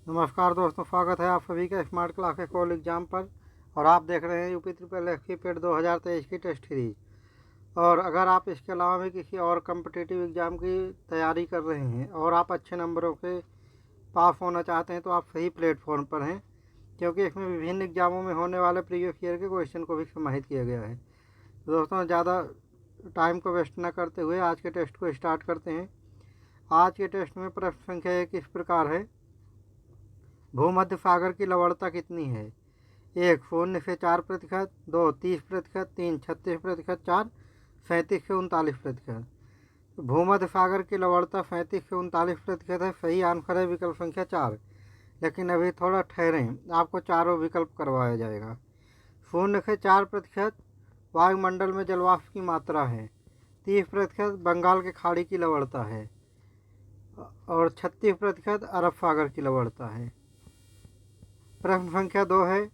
नमस्कार दोस्तों, स्वागत है आप सभी का स्मार्ट क्लास के कॉल एग्ज़ाम पर। और आप देख रहे हैं यूपी ट्रिपल एस की पेड 2023 की टेस्ट सीरीज। और अगर आप इसके अलावा भी किसी और कम्पिटिटिव एग्ज़ाम की तैयारी कर रहे हैं और आप अच्छे नंबरों के पास होना चाहते हैं तो आप सही प्लेटफॉर्म पर हैं, क्योंकि इसमें विभिन्न एग्ज़ामों में होने वाले प्रीवियस ईयर के क्वेश्चन को भी समाहित किया गया है। तो दोस्तों, ज़्यादा टाइम को वेस्ट न करते हुए आज के टेस्ट को स्टार्ट करते हैं। आज के टेस्ट में प्रश्न संख्या 1 इस प्रकार है। भूमध्य सागर की लवणता कितनी है? 1 0 से 4%, 2 30%, 3 36%, 4 37 से 39%। तो भूमध्य सागर की लवणता 37 से 39% है। सही आंसर है विकल्प संख्या 4। लेकिन अभी थोड़ा ठहरें, आपको चारों विकल्प करवाया जाएगा। 0 से 4% वायुमंडल में जलवाष्प की मात्रा है। 30% बंगाल के खाड़ी की लवणता है और 36% अरब सागर की लवणता है। प्रश्न संख्या 2 है।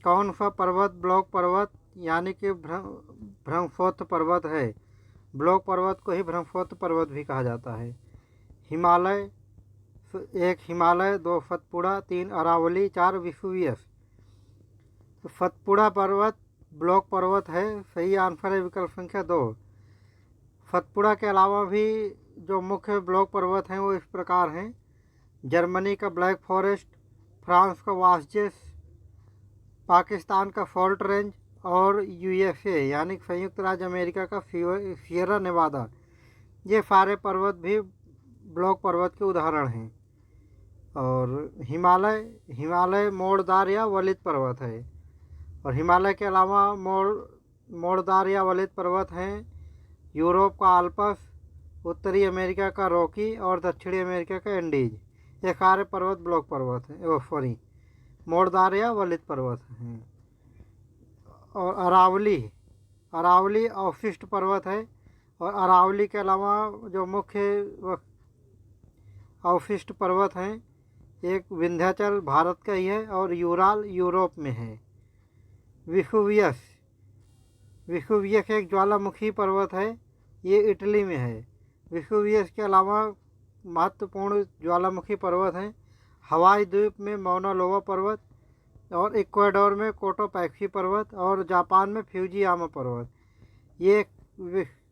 कौन सा पर्वत ब्लॉक पर्वत यानी कि ब्रह्मोत्थ पर्वत है? ब्लॉक पर्वत को ही ब्रह्मोत्थ पर्वत भी कहा जाता है। हिमालय, 1 हिमालय, 2 सतपुड़ा, 3 अरावली, 4 वेसुवियस। तो सतपुड़ा पर्वत ब्लॉक पर्वत है। सही आंसर है विकल्प संख्या 2। सतपुड़ा के अलावा भी जो मुख्य ब्लॉक पर्वत हैं वो इस प्रकार हैं। जर्मनी का ब्लैक फॉरेस्ट, फ्रांस का वास्जेस, पाकिस्तान का फॉल्ट रेंज और यूएसए यानी संयुक्त राज्य अमेरिका का सियरा नेवादा। ये सारे पर्वत भी ब्लॉक पर्वत के उदाहरण हैं। और हिमालय मोड़दार या वलित पर्वत है। और हिमालय के अलावा मोड़दार या वलित पर्वत हैं यूरोप का आल्प्स, उत्तरी अमेरिका का रॉकी और दक्षिणी अमेरिका का एंडीज। ये सारे पर्वत ब्लॉक पर्वत हैं, मोड़दार या वलित पर्वत हैं। और अरावली अवशिष्ट पर्वत है। और अरावली के अलावा जो मुख्य अवशिष्ट पर्वत हैं, एक विंध्याचल भारत का ही है और यूराल यूरोप में है। विसुवियस एक ज्वालामुखी पर्वत है, ये इटली में है। विसुवियस के अलावा महत्वपूर्ण ज्वालामुखी पर्वत हैं हवाई द्वीप में मौना लोवा पर्वत, और इक्वाडोर में कोटोपैक्सी पर्वत, और जापान में फ्यूजियामा पर्वत। ये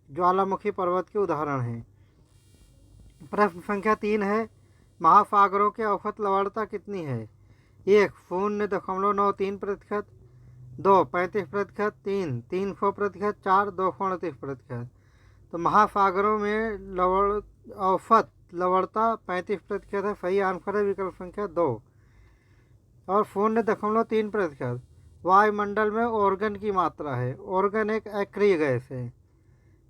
ज्वालामुखी पर्वत के उदाहरण हैं। प्रश्न संख्या 3 है। महासागरों की औसत लवणता कितनी है? 1 0.93%, 2 35%, 3 300%, 4 239%। तो महासागरों में औसत लवणता 35% है। सही आंसर है विकल्प संख्या 2। और 0.3% वायुमंडल में ऑर्गन की मात्रा है। ऑर्गन एक एक्रिय गैस है।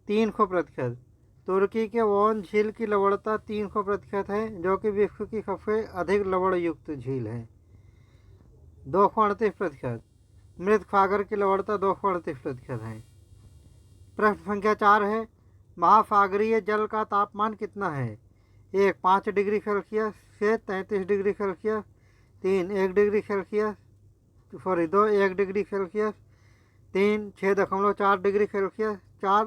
300%। तुर्की के वॉन झील की लवणता 300% है, जो कि विश्व की सबसे अधिक लवण युक्त झील है। 238%। मृत सागर की लवणता 238% है। प्रश्न संख्या 4 है। महासागरीय जल का तापमान कितना है? 1 5 डिग्री सेल्सियस से 33 degree Celsius, 3 1 degree Celsius, 2 1 degree Celsius, 3 6.4 degree Celsius, 4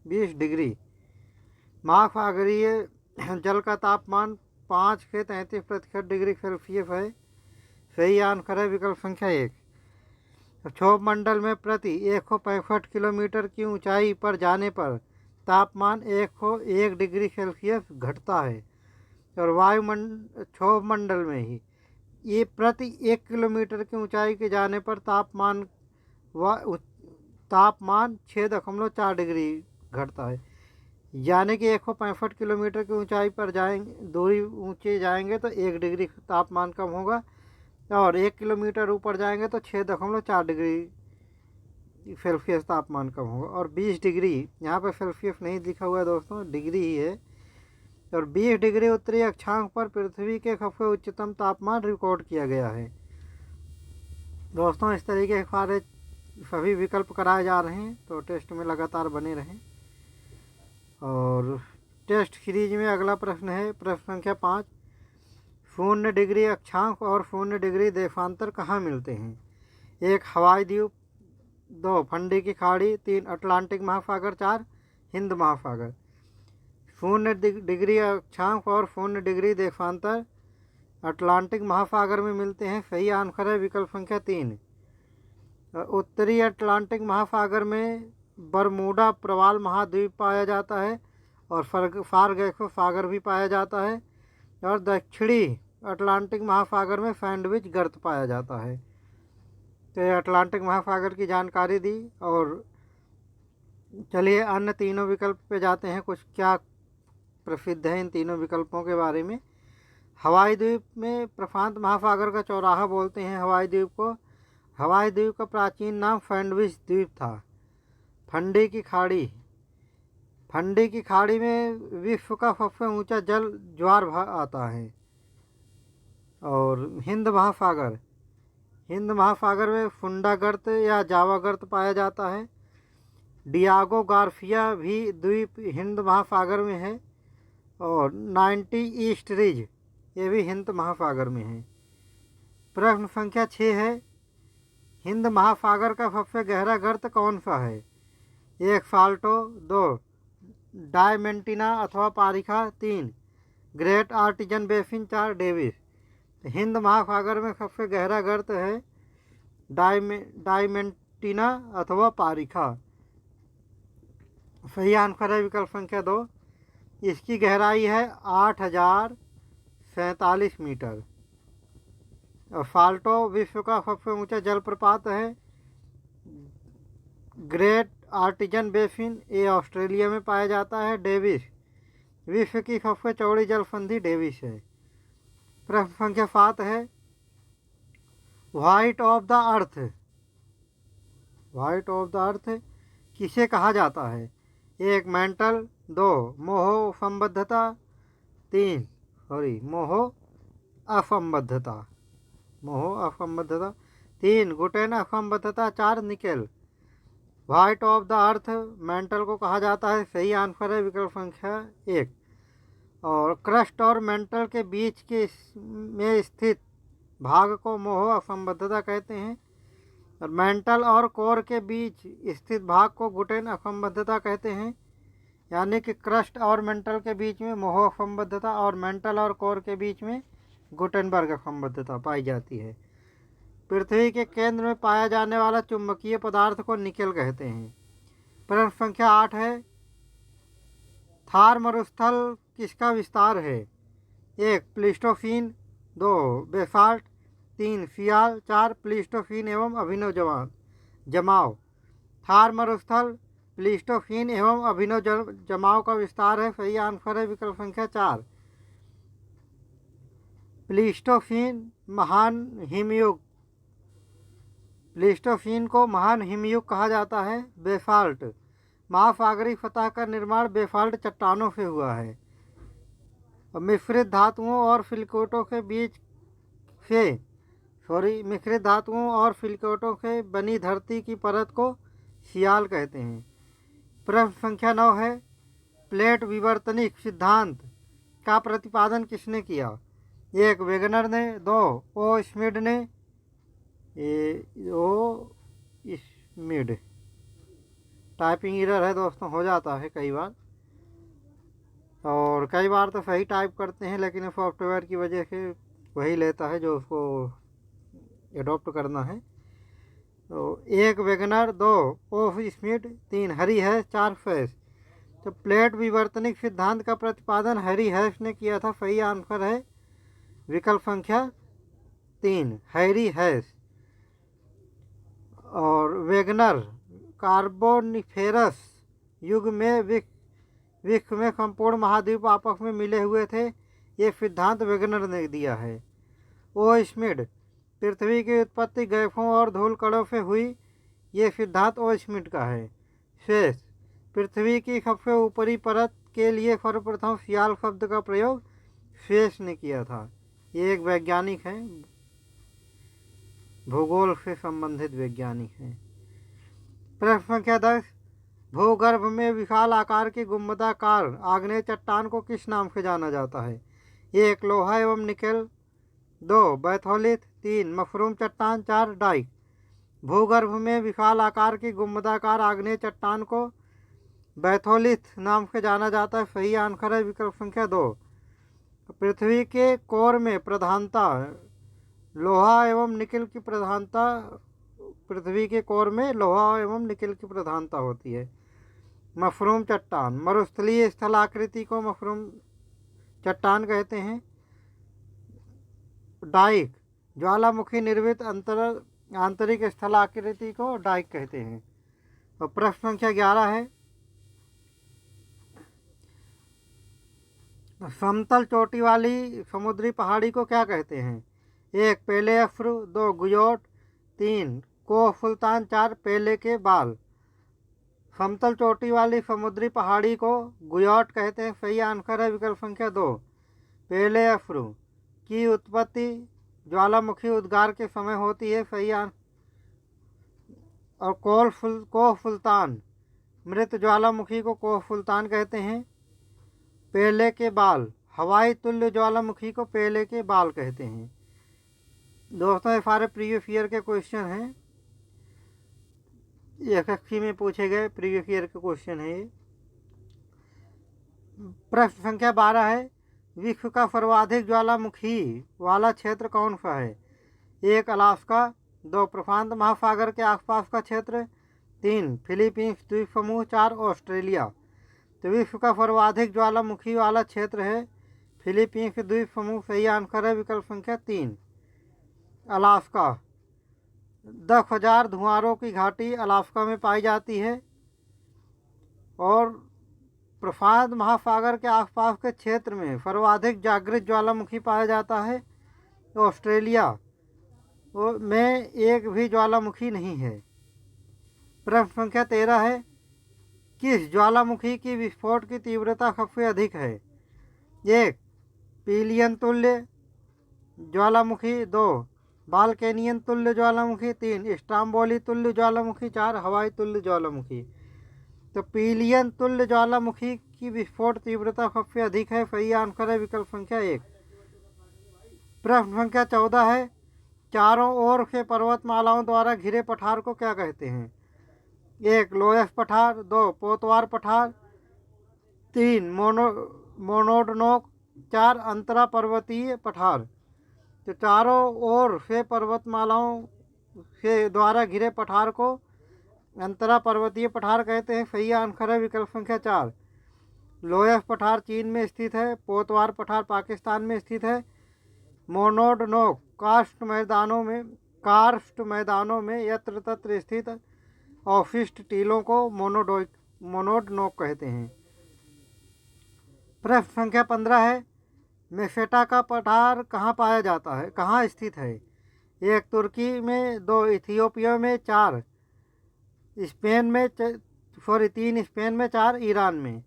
20 degree. महासागरीय जल का तापमान 5 से 33% डिग्री सेल्सियस है। सही आंसर है विकल्प संख्या 1। क्षोभ मंडल में प्रति 165 किलोमीटर की ऊंचाई पर जाने पर तापमान 101 डिग्री सेल्सियस घटता है। और क्षोभ मंडल में ही ये प्रति 1 किलोमीटर की ऊंचाई के जाने पर तापमान 6.4 डिग्री घटता है। यानी कि 165 किलोमीटर की ऊंचाई पर दूरी ऊंचे जाएंगे तो 1 डिग्री तापमान कम होगा, और 1 किलोमीटर ऊपर जाएंगे तो 6.4 डिग्री सेल्सियस तापमान कम होगा। और 20 डिग्री, यहाँ पर सेल्सियस नहीं लिखा हुआ है दोस्तों, डिग्री ही है। और 20 डिग्री उत्तरी अक्षांश पर पृथ्वी के सबसे उच्चतम तापमान रिकॉर्ड किया गया है। दोस्तों, इस तरीके के सभी विकल्प कराए जा रहे हैं, तो टेस्ट में लगातार बने रहें। और टेस्ट सीरीज में अगला प्रश्न है प्रश्न संख्या 5। 0 डिग्री अक्षांश और 0 डिग्री देशांतर कहाँ मिलते हैं? 1 हवाई द्वीप, 2 फंडी की खाड़ी, 3 अटलांटिक महासागर, 4 हिंद महासागर। 0 डिग्री अक्षांश और 0 डिग्री देशांतर अटलांटिक महासागर में मिलते हैं। सही आंसर है विकल्प संख्या 3। उत्तरी अटलांटिक महासागर में बरमूडा प्रवाल महाद्वीप पाया जाता है और सारगेसो सागर भी पाया जाता है। और दक्षिणी अटलांटिक महासागर में सैंडविच गर्त पाया जाता है। तो ये अटलांटिक महासागर की जानकारी दी। और चलिए अन्य तीनों विकल्प पे जाते हैं, कुछ क्या प्रसिद्ध है इन तीनों विकल्पों के बारे में। हवाई द्वीप में प्रशांत महासागर का चौराहा बोलते हैं हवाई द्वीप को। हवाई द्वीप का प्राचीन नाम सैंडविच द्वीप था। फंडी की खाड़ी, फंडी की खाड़ी में विश्व का सबसे ऊंचा जल ज्वार आता है। और हिंद महासागर, हिंद महासागर में फुंडा गर्त या जावा गर्त पाया जाता है। डियागो गार्सिया भी द्वीप हिंद महासागर में है। और 90 ईस्ट रिज ये भी हिंद महासागर में है। प्रश्न संख्या 6 है, हिंद महासागर का सबसे गहरा गर्त कौन सा है? 1 साल्टो, 2 डायमेंटिना अथवा पारिखा, 3 ग्रेट आर्टिजन बेसिन, 4 डेविस। हिंद महासागर में सबसे गहरा गर्त है डायमेंटिना अथवा पारिखा। सही आंसर है विकल्प संख्या 2। इसकी गहराई है 8047 मीटर। और साल्टो विश्व का सबसे ऊंचा जलप्रपात है। ग्रेट आर्टिजन बेसिन ये ऑस्ट्रेलिया में पाया जाता है। डेविस विश्व की सबसे चौड़ी जलसंधि डेविस है। प्रश्न संख्या 7 है, white of the earth, white of the earth किसे कहा जाता है? 1 मेंटल, 2 मोह संबद्धता, 3 मोह असंबद्धता, मोह असंबद्धता, 3 गुटेन असंबद्धता, 4 nickel. White of the earth mental को कहा जाता है। सही आंसर है विकल्प संख्या 1। और क्रस्ट और मेंटल के बीच के में स्थित भाग को मोह असंबद्धता कहते हैं। और मेंटल और कोर के बीच स्थित भाग को गुटेन असंबद्धता कहते हैं। यानी कि क्रस्ट और मेंटल के बीच में मोह असंबद्धता और मेंटल और कोर के बीच में गुटेनबर्ग असंबद्धता पाई जाती है। पृथ्वी के केंद्र में पाया जाने वाला चुंबकीय पदार्थ को निकेल कहते हैं। प्रश्न संख्या 8 है, थार मरुस्थल किसका विस्तार है? 1 प्लीस्टोसीन, 2 बेसाल्ट, 3 सियाल, 4 प्लीस्टोसीन एवं अभिनव जमाव। थार मरुस्थल प्लीस्टोसीन एवं अभिनव जमाव का विस्तार है। सही आंसर है विकल्प संख्या 4। प्लीस्टोसीन महान हिमयुग, प्लीस्टोसीन को महान हिमयुग कहा जाता है। बेसाल्ट महासागरीय सतह का निर्माण बेसाल्ट चट्टानों से हुआ है। मिश्रित धातुओं और सिलिकेटों के बीच से मिश्रित धातुओं और सिलिकेटों से बनी धरती की परत को सियाल कहते हैं। प्रश्न संख्या 9 है, प्लेट विवर्तनिक सिद्धांत का प्रतिपादन किसने किया? 1 वेगनर ने, 2 ओ स्मिड ने, स्मिड टाइपिंग एरर है दोस्तों, हो जाता है कई बार, और कई बार तो सही टाइप करते हैं लेकिन सॉफ्टवेयर की वजह से वही लेता है जो उसको एडॉप्ट करना है। तो 1 वेगनर, 2 ओ स्मिड, 3 हैरी हैश, 4 फैस। तो प्लेट विवर्तनिक सिद्धांत का प्रतिपादन हैरी हैश ने किया था। सही आंसर है विकल्प संख्या 3 हैरी हैश। और वेगनर कार्बोनिफेरस युग में विश्व में संपूर्ण महाद्वीप आपस में मिले हुए थे, ये सिद्धांत वेगनर ने दिया है। ओ स्मिड पृथ्वी की उत्पत्ति गैसों और धूल कणों से हुई, ये सिद्धांत ओ स्मिड का है। शेष पृथ्वी की सबसे ऊपरी परत के लिए सर्वप्रथम सियाल शब्द का प्रयोग शेष ने किया था। ये एक वैज्ञानिक है, भूगोल से संबंधित वैज्ञानिक है। प्रश्न संख्या 10, भूगर्भ में विशाल आकार की गुंबदाकार आग्नेय चट्टान को किस नाम से जाना जाता है? 1 लोहा एवं निकेल, 2 बैथोलिथ, 3 मशरूम चट्टान, 4 डाइक। भूगर्भ में विशाल आकार की गुंबदाकार आग्नेय चट्टान को बैथोलिथ नाम से जाना जाता है। सही आंसर है विकल्प संख्या 2। पृथ्वी के कोर में प्रधानता लोहा एवं निकिल की प्रधानता, पृथ्वी के कोर में लोहा एवं निकिल की प्रधानता होती है। मफरूम चट्टान, मरुस्थलीय स्थलाकृति को मफरूम चट्टान कहते हैं। डाइक, ज्वालामुखी निर्मित आंतरिक स्थलाकृति को डाइक कहते हैं। और प्रश्न संख्या 11 है, समतल चोटी वाली समुद्री पहाड़ी को क्या कहते हैं? 1 पेले अफ्रू, 2 गुयोट, 3 कोह सुल्तान, 4 पेले के बाल। समतल चोटी वाली समुद्री पहाड़ी को गुयोट कहते हैं। सही आंसर है विकल्प संख्या 2 पेले अफ्रू की उत्पत्ति ज्वालामुखी उद्गार के समय होती है। सही आंसर। और कोह सुल्तान, मृत ज्वालामुखी को कोह सुल्तान कहते हैं। पेले के बाल, हवाई तुल्य ज्वालामुखी को पेले के बाल कहते हैं। दोस्तों, ये सारे प्रीवियस ईयर के क्वेश्चन हैं, एसएससी में पूछे गए प्रीवियस ईयर के क्वेश्चन है ये। प्रश्न संख्या 12 है, विश्व का सर्वाधिक ज्वालामुखी वाला क्षेत्र कौन सा है? 1 अलास्का, 2 प्रशांत महासागर के आसपास का क्षेत्र, 3 फिलीपींस द्वीप समूह, 4 ऑस्ट्रेलिया। तो विश्व का सर्वाधिक ज्वालामुखी वाला क्षेत्र है फिलीपींस द्वीप समूह। सही आंसर है विकल्प संख्या 3 अलास्का। 10,000 धुआरों की घाटी अलास्का में पाई जाती है। और प्रशांत महासागर के आसपास के क्षेत्र में सर्वाधिक जागृत ज्वालामुखी पाया जाता है ऑस्ट्रेलिया में एक भी ज्वालामुखी नहीं है। प्रश्न संख्या 13 है, किस ज्वालामुखी की विस्फोट की तीव्रता सबसे अधिक है? 1 पिलियन तुल्य ज्वालामुखी, 2 बाल्केनियन तुल्य ज्वालामुखी, 3 स्ट्राम्बोली तुल्य ज्वालामुखी, 4 हवाई तुल्य ज्वालामुखी। तो पिलियन तुल्य ज्वालामुखी की विस्फोट तीव्रता सबसे अधिक है। सही आंसर है विकल्प संख्या 1। प्रश्न संख्या 14 है, चारों ओर से पर्वतमालाओं द्वारा घिरे पठार को क्या कहते हैं? 1 लोयस पठार, 2 पोतवार पठार, 3 मोनोडनोक, 4 अंतरा पर्वतीय पठार। तो चारों ओर से पर्वतमालाओं से द्वारा घिरे पठार को अंतरा पर्वतीय पठार कहते हैं। सही आंसर है विकल्प संख्या 4 लोयस पठार चीन में स्थित है, पोतवार पठार पाकिस्तान में स्थित है, मोनोडनोक कार्स्ट मैदानों में यत्र तत्र स्थित अवशिष्ट टीलों को मोनोडनोक कहते हैं। प्रश्न संख्या 15 है, मेसेटा का पठार कहाँ पाया जाता है, कहाँ स्थित है? 1 तुर्की में, 2 इथियोपिया में, 3 स्पेन में, 4 ईरान में।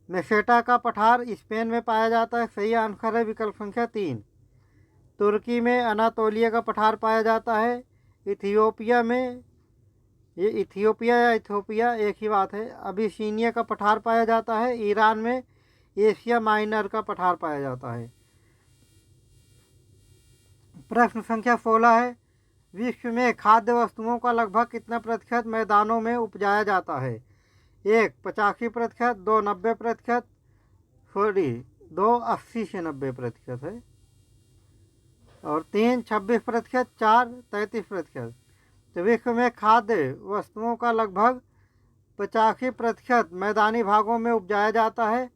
मेसेटा का पठार स्पेन में पाया जाता है। सही आंसर है विकल्प संख्या 3 तुर्की में अनातोलिया का पठार पाया जाता है। इथियोपिया में, ये इथियोपिया या इथियोपिया एक ही बात है, अबिसीनिया का पठार पाया जाता है। ईरान में एशिया माइनर का पठार पाया जाता है। प्रश्न संख्या 16 है, विश्व में खाद्य वस्तुओं का लगभग कितना प्रतिशत मैदानों में उपजाया जाता है? 1 85%, 2 90%, 2 80 से 90% है, और 3 26%, 4 33%। तो विश्व में खाद्य वस्तुओं का लगभग 85% मैदानी भागों में उपजाया जाता है।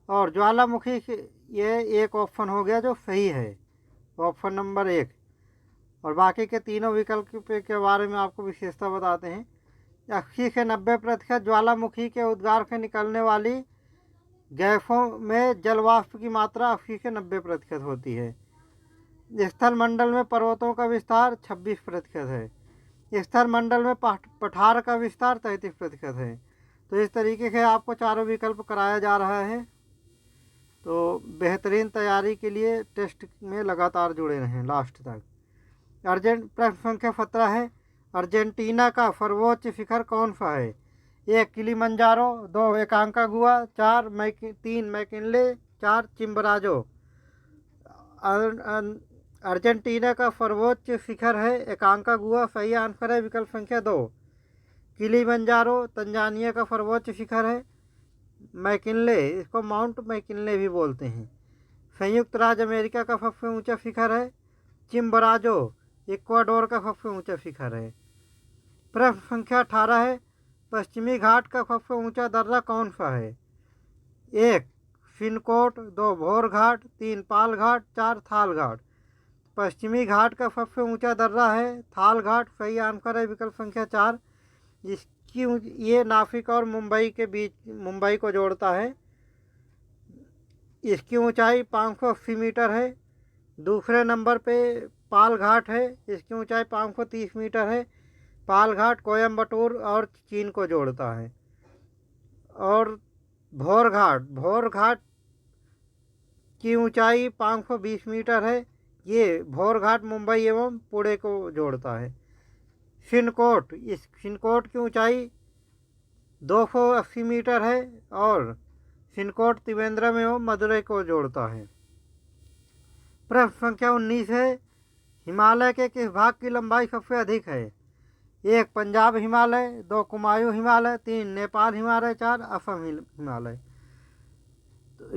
और ज्वालामुखी ये एक ऑप्शन हो गया जो सही है, ऑप्शन नंबर 1। और बाकी के तीनों विकल्प के बारे में आपको विशेषता बताते हैं। 80 से 90% ज्वालामुखी के उद्गार से निकलने वाली गैसों में जलवाष्प की मात्रा 80 से 90% होती है। स्थल मंडल में पर्वतों का विस्तार 26% है। स्थल मंडल में पठार का विस्तार 33% है। तो इस तरीके से आपको चारों विकल्प कराया जा रहा है। तो बेहतरीन तैयारी के लिए टेस्ट में लगातार जुड़े रहें लास्ट तक। प्रश्न संख्या 17 है, अर्जेंटीना का सर्वोच्च शिखर कौन सा है? 1 किलिमंजारो, 2 एकांकागुआ, 3 मैकिनले, 4 चिम्बराजो। अर्जेंटीना का सर्वोच्च शिखर है एकांकागुआ। सही आंसर है विकल्प संख्या 2 किलिमंजारो तंजानिया का सर्वोच्च शिखर है। मैकिनले, इसको माउंट मैकिनले भी बोलते हैं। संयुक्त राज्य अमेरिका का सबसे ऊंचा शिखर है चिम्बराजो, इक्वाडोर का सबसे ऊंचा शिखर है। प्रश्न संख्या 18 है, पश्चिमी घाट का सबसे ऊंचा दर्रा कौन सा है? 1 सिनकोट, 2 भोर घाट, 3 पाल घाट, 4 थाल घाट। पश्चिमी घाट का सबसे ऊंचा दर्रा है थाल घाट, सही आंसर है विकल्प संख्या 4। ये नासिक और मुंबई के बीच, मुंबई को जोड़ता है। इसकी ऊंचाई 580 मीटर है। दूसरे नंबर पे पाल घाट है, इसकी ऊंचाई 530 मीटर है। पाल घाट कोयम्बटूर और चीन को जोड़ता है। और भोर घाट की ऊंचाई 520 मीटर है। ये भोर घाट मुंबई एवं पुणे को जोड़ता है। सिनकोट, इस सिनकोट की ऊंचाई 280 मीटर है और सिनकोट त्रिवेंद्रम एवं मदुरई को जोड़ता है। प्रश्न संख्या 19 है, हिमालय के किस भाग की लंबाई सबसे अधिक है? 1 पंजाब हिमालय, 2 कुमायूं हिमालय, 3 नेपाल हिमालय, 4 असम हिमालय।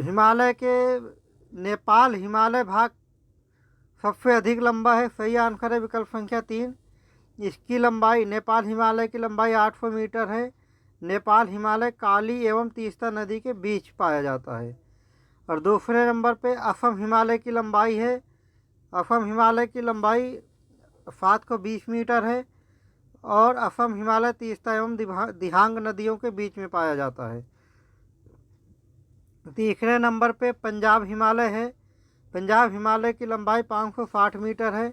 हिमालय के नेपाल हिमालय भाग सबसे अधिक लंबा है, सही आंसर है विकल्प संख्या 3। इसकी लंबाई, नेपाल हिमालय की लंबाई 800 मीटर है। नेपाल हिमालय काली एवं तीस्ता नदी के बीच पाया जाता है। और दूसरे नंबर पे असम हिमालय की लंबाई है। असम हिमालय की लंबाई 720 मीटर है और असम हिमालय तीस्ता एवं दिहांग नदियों के बीच में पाया जाता है। तीसरे नंबर पे पंजाब हिमालय है। पंजाब हिमालय की लंबाई 560 मीटर है।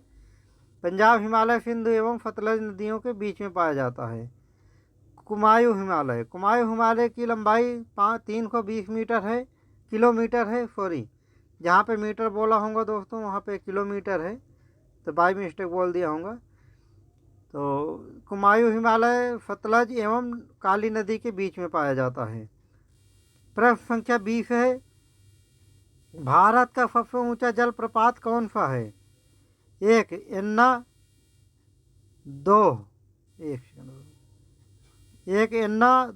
पंजाब हिमालय सिंधु एवं सतलज नदियों के बीच में पाया जाता है। कुमायूं हिमालय की लंबाई 320 मीटर है, किलोमीटर है, सॉरी, जहाँ पे मीटर बोला होगा दोस्तों वहाँ पे किलोमीटर है, तो बाई मिस्टेक बोल दिया होगा। तो कुमायूं हिमालय सतलज एवं काली नदी के बीच में पाया जाता है। प्रश्न संख्या 20 है, भारत का सबसे ऊंचा जलप्रपात कौन सा है? 1 एन्ना,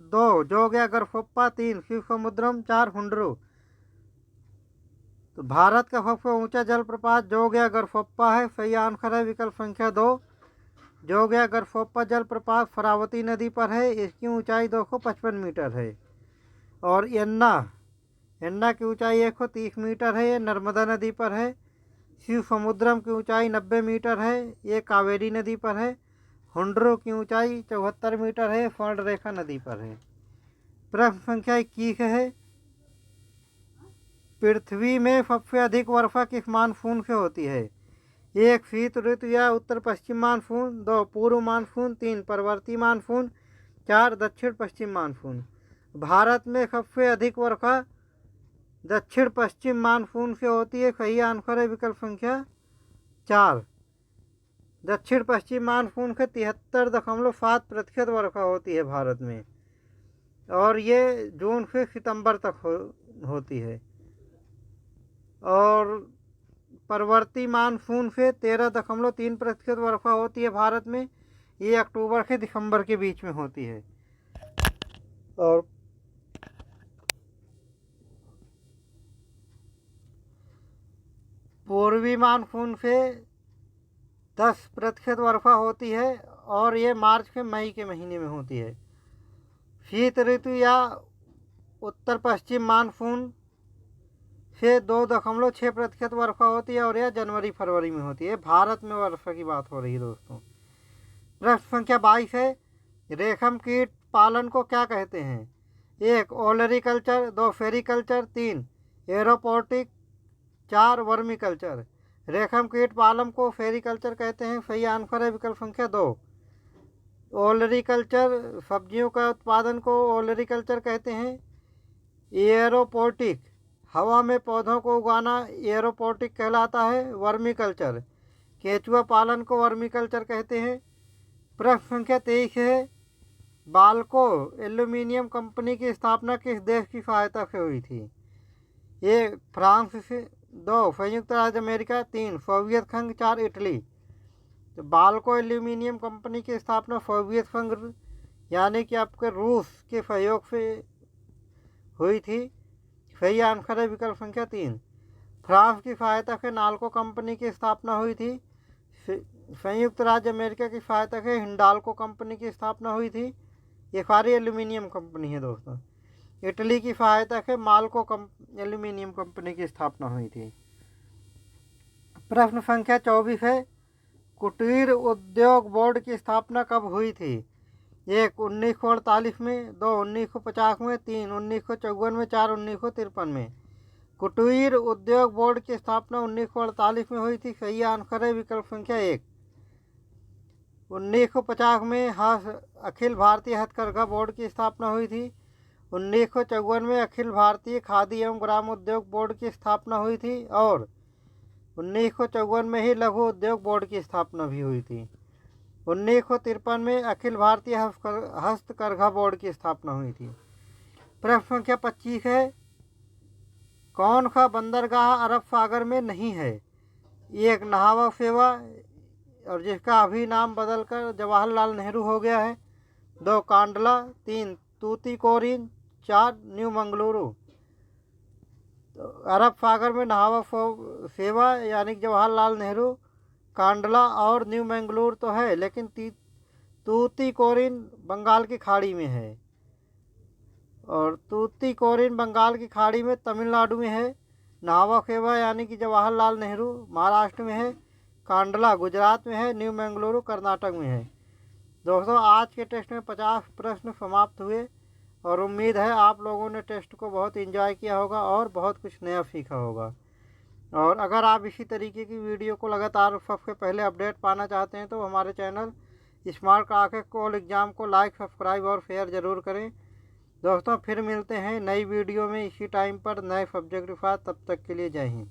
2 जोगिया गरफोप्पा, 3 शिवसमुद्रम, 4 हुंडरू। तो भारत का सबसे ऊंचा जलप्रपात जोगिया गरफोप्पा है, सही आंसर है विकल्प संख्या 2। जोगिया गरफोप्पा जलप्रपात शरावती नदी पर है। इसकी ऊंचाई 255 मीटर है। और एन्ना की ऊंचाई 130 मीटर है, ये नर्मदा नदी पर है। शिव समुद्रम की ऊंचाई 90 मीटर है, ये कावेरी नदी पर है। हुंडरू की ऊंचाई 74 मीटर है, स्वर्णरेखा नदी पर है। प्रश्न संख्या 21 है, पृथ्वी में सबसे अधिक वर्षा किस मानसून से होती है? 1 शीत ऋतु या उत्तर पश्चिम मानसून, 2 पूर्व मानसून, 3 परवर्ती मानसून, 4 दक्षिण पश्चिम मानसून। भारत में सबसे अधिक वर्षा दक्षिण पश्चिम मानसून से होती है, सही आंसर है विकल्प संख्या 4। दक्षिण पश्चिम मानसून से 73.7% वर्षा होती है भारत में और ये जून से सितंबर तक होती है। और परवर्ती मानसून से 13.3% वर्षा होती है भारत में, ये अक्टूबर से दिसंबर के बीच में होती है। और पूर्वी मानसून से 10% वर्षा होती है और ये मार्च के मई के महीने में होती है। शीत ऋतु या उत्तर पश्चिम मानसून से 2.6% वर्षा होती है और यह जनवरी फरवरी में होती है। भारत में वर्षा की बात हो रही है दोस्तों। प्रश्न संख्या 22 है, रेशम कीट पालन को क्या कहते हैं? 1 ओलरीकल्चर, 2 सेरीकल्चर, 3 एरोपोटिक, 4 वर्मीकल्चर। रेशम कीट पालन को सेरीकल्चर कहते हैं, सही आंसर है विकल्प संख्या 2। ओलरीकल्चर, सब्जियों का उत्पादन को ओलरीकल्चर कहते हैं। एरोपोटिक, हवा में पौधों को उगाना एरोपोटिक कहलाता है। वर्मीकल्चर, केंचुआ पालन को वर्मीकल्चर कहते हैं। प्रश्न संख्या 23 है, बाल्को एल्यूमिनियम कंपनी की स्थापना किस देश की सहायता से हुई थी? 1 फ्रांस से, 2 संयुक्त राज्य अमेरिका, 3 सोवियत संघ, 4 इटली। तो बाल्को एल्यूमिनियम कंपनी की स्थापना सोवियत संघ यानी कि आपके रूस के सहयोग से हुई थी, सही आंसर है विकल्प संख्या 3। फ्रांस की सहायता से नाल्को कंपनी की स्थापना हुई थी। संयुक्त राज्य अमेरिका की सहायता से हिंडाल्को कंपनी की स्थापना हुई थी। ये सारी एल्यूमिनियम कंपनी है दोस्तों। इटली की सहायता से माल्को एल्यूमिनियम कंपनी की स्थापना हुई थी। प्रश्न संख्या 24 है, कुटीर उद्योग बोर्ड की स्थापना कब हुई थी? 1 1948 में, 2 1950 में, 3 1954 में, 4 1953 में। कुटीर उद्योग बोर्ड की स्थापना 1948 में हुई थी। सही आंसर है विकल्प संख्या 1। 1950 में अखिल भारतीय हथकरघा बोर्ड की स्थापना हुई थी। 1954 में अखिल भारतीय खादी एवं ग्राम उद्योग बोर्ड की स्थापना हुई थी और 1954 में ही लघु उद्योग बोर्ड की स्थापना भी हुई थी। 1953 में अखिल भारतीय हस्तकरघा बोर्ड की स्थापना हुई थी। प्रश्न संख्या 25 है, कौन सा बंदरगाह अरब सागर में नहीं है? 1 नहावा सेवा और जिसका अभी नाम बदलकर जवाहरलाल नेहरू हो गया है। 2 कांडला, 3 तूतीकोरिन, 4 न्यू मंगलुरु। तो अरब सागर में नहावा सेवा यानी जवाहरलाल नेहरू, कांडला और न्यू मंगलुरु तो है, लेकिन तूतीकोरिन बंगाल की खाड़ी में है और तूतीकोरिन बंगाल की खाड़ी में तमिलनाडु में है। नहावा सेवा यानी कि जवाहरलाल नेहरू महाराष्ट्र में है। कांडला गुजरात में है। न्यू मंगलुरु कर्नाटक में है। दोस्तों, आज के टेस्ट में 50 प्रश्न समाप्त हुए और उम्मीद है आप लोगों ने टेस्ट को बहुत एंजॉय किया होगा और बहुत कुछ नया सीखा होगा। और अगर आप इसी तरीके की वीडियो को लगातार सबसे पहले अपडेट पाना चाहते हैं तो हमारे चैनल स्मार्ट क्लासेस कोल एग्ज़ाम को लाइक, सब्सक्राइब और शेयर ज़रूर करें। दोस्तों, फिर मिलते हैं नई वीडियो में इसी टाइम पर नए सब्जेक्ट के साथ। तब तक के लिए जय हिंद।